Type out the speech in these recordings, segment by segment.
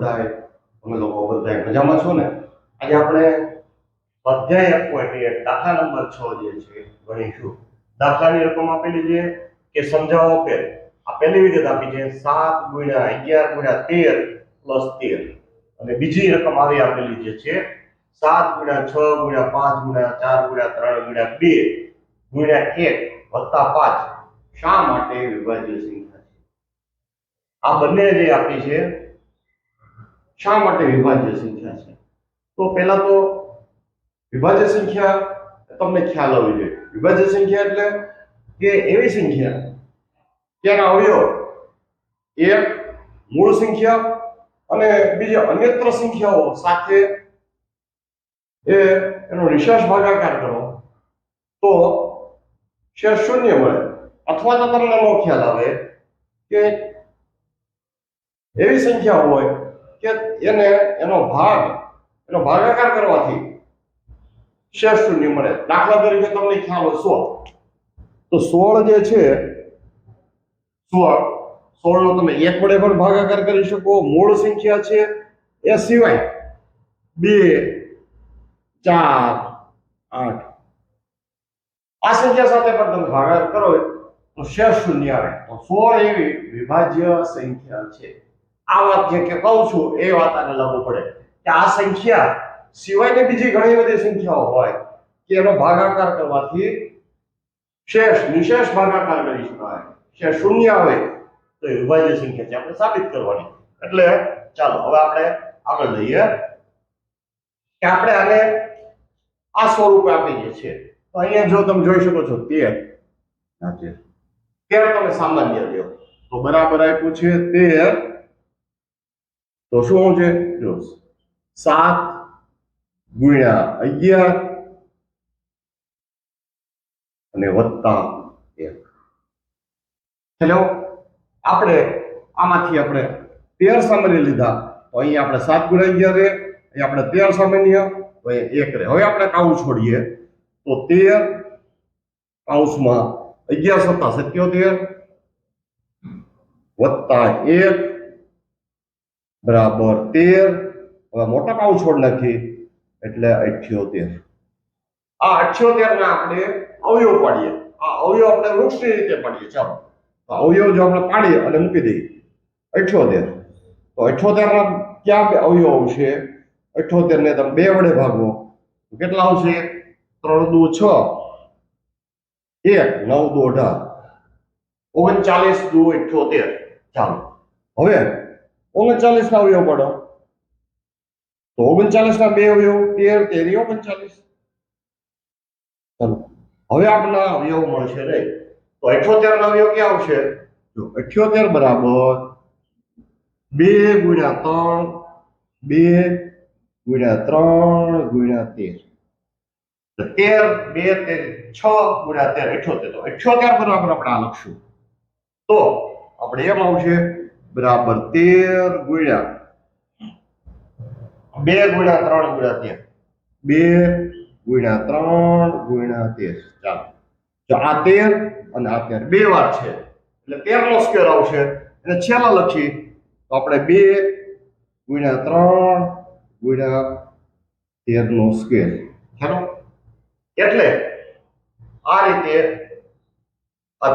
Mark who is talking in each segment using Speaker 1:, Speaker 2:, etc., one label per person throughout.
Speaker 1: બધાય તમે લોકો બધાય મજામાં છો ને? આજે આપણે અધ્યાય 1.1 દાખલા નંબર 6 જે છે ગણીશું. દાખલાની રકમ આપેલી છે કે સમજાવો કે આ પહેલી વિગત આપી છે 7 × 11 × 13 + 13 અને બીજી રકમ આવી આપેલી જે છે 7 × 6 × 5 × 4 × 3 × 2 × 1 + 5 શા માટે વિભાજ્ય સંખ્યા છે? આ બંને જે આપી છે શા માટે વિભાજ્ય સંખ્યા છે? તો પહેલા તો વિભાજ્ય સંખ્યા તમને ખ્યાલ હોવો જોઈએ. વિભાજ્ય સંખ્યા એટલે કે એવી સંખ્યા જેના અવયવ એક મૂળ સંખ્યા અને બીજી અન્યત્ર સંખ્યાઓ સાથે એનો નિશેષ ભાગાકાર કરો તો શેષ શૂન્ય મળે. અથવા તો તમને એનો ખ્યાલ આવે કે એવી સંખ્યા હોય કે એનો ભાગાકાર કરવાથી શેષ શૂન્ય મળે. દાખલા તરીકે તમને ખ્યાલ હોય 16, તો 16 જે છે 16 નો તમે 1 વડે પણ ભાગાકાર કરી શકો. મૂળ સંખ્યા છે એ સિવાય 2 4 8 આ સંખ્યા સાથે પણ તમે ભાગાકાર કરો તો શેષ શૂન્ય આવે. તો 16 એવી વિભાજ્ય સંખ્યા છે. આ વાત જે કે કહું છું એ વાત આને લાગુ પડે કે આ સંખ્યા સિવાયની બીજી ઘણી બધી સંખ્યાઓ હોય કે એનો ભાગાકાર કરવાથી નિશેષ ભાગાકાર કરી શકાય, શેષ શૂન્ય આવે તો એ વિભાજ્ય સંખ્યા છે. આપણે સાબિત કરવાની. એટલે ચાલો હવે આપણે આગળ જઈએ કે આપણે આને આ સ્વરૂપે આપીએ છીએ. તો અહીંયા જો તમે જોઈ શકો છો 13 તમે સામાન્ય લ્યો તો બરાબર આપ્યું છે 13. તો શું છે? જો 7 × 11 અને +1. ચલો આપણે આમાંથી આપણે 13 સામાન્ય લીધા તો અહીંયા આપણે 7 × 11 રે, અહીંયા આપણે 13 સામાન્ય તો 1 રે. હવે આપણે કાઉ છોડીએ તો 13 કૌંસમાં 11 + 77 +1 બરાબર 13. હવે મોટા કાઉ છોડ નાખી એટલે 78. આ 78 ને આપણે અવયવ પાડીએ. આ અવયવ આપણે વૃક્ષની રીતે પાડીએ. ચાલો તો અવયવ જો આપણે પાડીએ અને મૂકી દઈએ 78. તો 78 ના ક્યાં બે અવયવ આવશે? 78 ને તમે 2 વડે ભાગો તો કેટલા આવશે? 3 દુ 6, 1 9 દુ 18, 39 દુ 78. ચાલો હવે 39 ના અવયવ પાડો તો 39 ના બે અવયવ 13 39. ચાલો હવે આપણને અવયવ મળશે નહીં. તો 78 ના અવયવ ક્યાં આવશે? જો 78 બરાબર 2 × 3 2 × 3 × 13 13 2 6 × 13 78. તો 78 બરાબર આપણે આ લખશું તો આપણે એમ આવશે બરાબર 13 × 2 × 3 × 13 2 × 3 × 13. ચાલો જો આ 13 અને આ 13 બે વાર છે એટલે 13 નો સ્ક્વેર આવશે. અને છેલ્લા લખી તો આપણે 2 × 3 × 13 નો સ્ક્વેર. ચાલો એટલે આ રીતે આ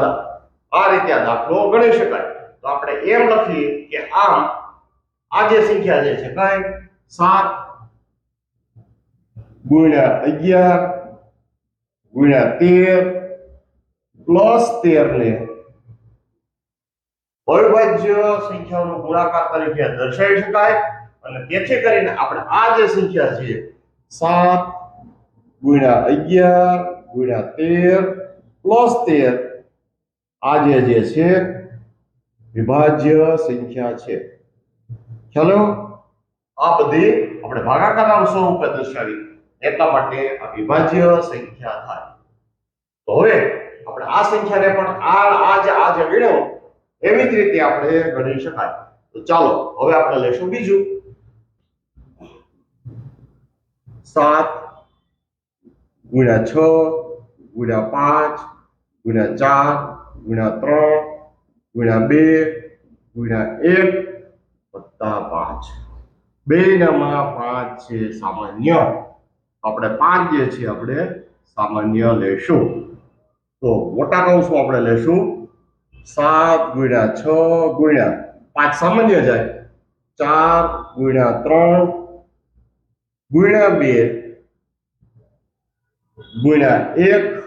Speaker 1: દાખલો ગણી શકાય. તો આપણે એમ લખીએ કે આ જે સંખ્યા જે છે કઈ 7 × 11 × 13 +13 ને અવિભાજ્ય સંખ્યાઓનો ગુણાકાર તરીકે દર્શાવી શકાય. અને તેથી કરીને આપણે આ જે સંખ્યા છે 7 × 11 × 13 +13 આ જે છે વિભાજ્ય સંખ્યા છે. ચલો આ બધી આપણે ભાગાકારના સ્વરૂપે દર્શાવી એટલા માટે આ વિભાજ્ય સંખ્યા થાય. તો હવે આપણે આ સંખ્યાને પણ આ જે ગણ્યો એવી જ રીતે આપણે ગણી શકાય. તો ચાલો હવે આપણે લેશું બીજું 7 × 6 × 5 × 4 × 3 × 2 × 1 + 5. બેયનામાં 5 છે સામાન્ય. આપણે 5 જે છે આપણે સામાન્ય લેશું. તો મોટા કૌંસમાં આપણે લેશું 7 ગુણ્યા 6 ગુણ્યા 5 સામાન્ય જાય 4 ગુણ્યા 3 ગુણ્યા 2 ગુણ્યા 1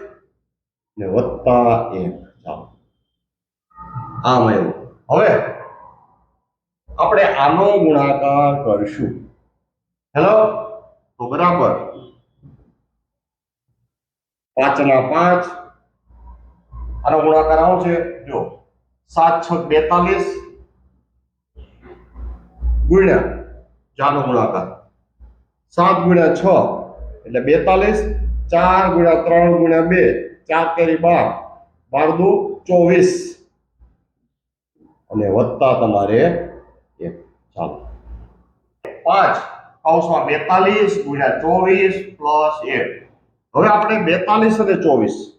Speaker 1: ને વત્તા 1. ચાલો આમ આવ્યું. હવે આપણે આનો ગુણાકાર કરશું. હેલો, તો બરાબર 5 ના 5 આનો ગુણાકાર આવશે. જો 7 6 42 ગુણ્યા 4 નો ગુણાકાર 7 ગુણ્યા 6 એટલે 42, 4 ગુણ્યા 3 ગુણ્યા 2 4 તેરી 12 12 દુ 24 અને વત્તા તમારે 1. ચાલો 5 કૌંસમાં 42 ગુણ્યા 24 પ્લસ 1. હવે આપણે 42 અને 24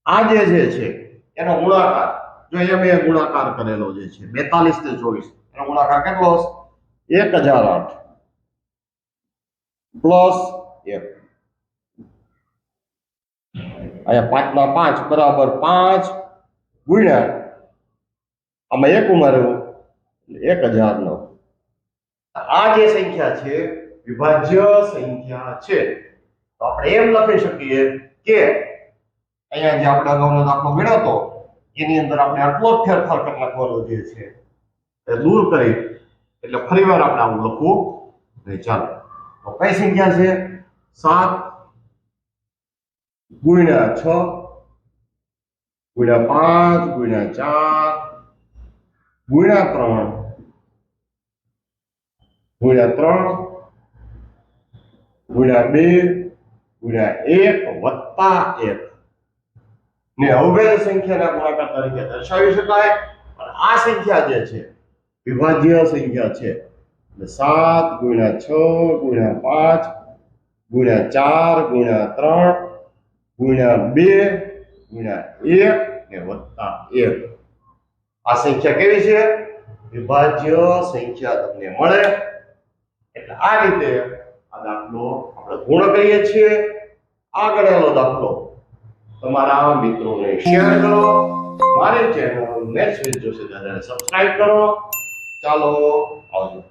Speaker 1: આ જે છે એનો ગુણાકાર, જો અહીંયા મેં ગુણાકાર કરેલો જે છે 42 ને 24 એનો ગુણાકાર કેટલો હશે? 1008 પ્લસ 1. અહીંયા 5 ના 5 બરાબર 5 ગુણ્યા આમાં 1 ઉમેર્યું 1009. આ જે સંખ્યા છે વિભાજ્ય સંખ્યા છે. તો આપણે એમ લખી શકીએ કે અહીંયા જે આપણે અગાઉનો દાખલો ગણ્યો હતો એની અંદર આપણે આટલો જ ફેરફાર કરી નાખવાનો જે છે એ દૂર કરી એટલે ફરીવાર આપણે આવું લખવું નહીં. ચાલો તો કઈ સંખ્યા છે? 7 ગુણ્યા 6 ગુણ્યા 5 ગુણ્યા 4 ગુણ્યા 3 ગુણ્યા 3 ગુણ્યા 2 ગુણ્યા 1 વત્તા 1 ને અવયવ સંખ્યાના ગુણાકાર તરીકે દર્શાવી શકાય. પણ આ સંખ્યા જે છે વિભાજ્ય સંખ્યા છે. એટલે 7 ગુણ્યા 6 ગુણ્યા 5 ગુણ્યા 4 ગુણ્યા 3 ગુણ્યા 2 ગુણ્યા 1 ને વત્તા 1. આ સંખ્યા કેવી છે? વિભાજ્ય સંખ્યા તમને મળે. એટલે આ રીતે આ દાખલો આપણે પૂર્ણ કરીએ છીએ. આ ગણેલો દાખલો તમારા મિત્રોને શેર કરો. મારી ચેનલ મેથ્સ વિથ જોશી દાદાને સબસ્ક્રાઇબ કરો. ચાલો આવજો.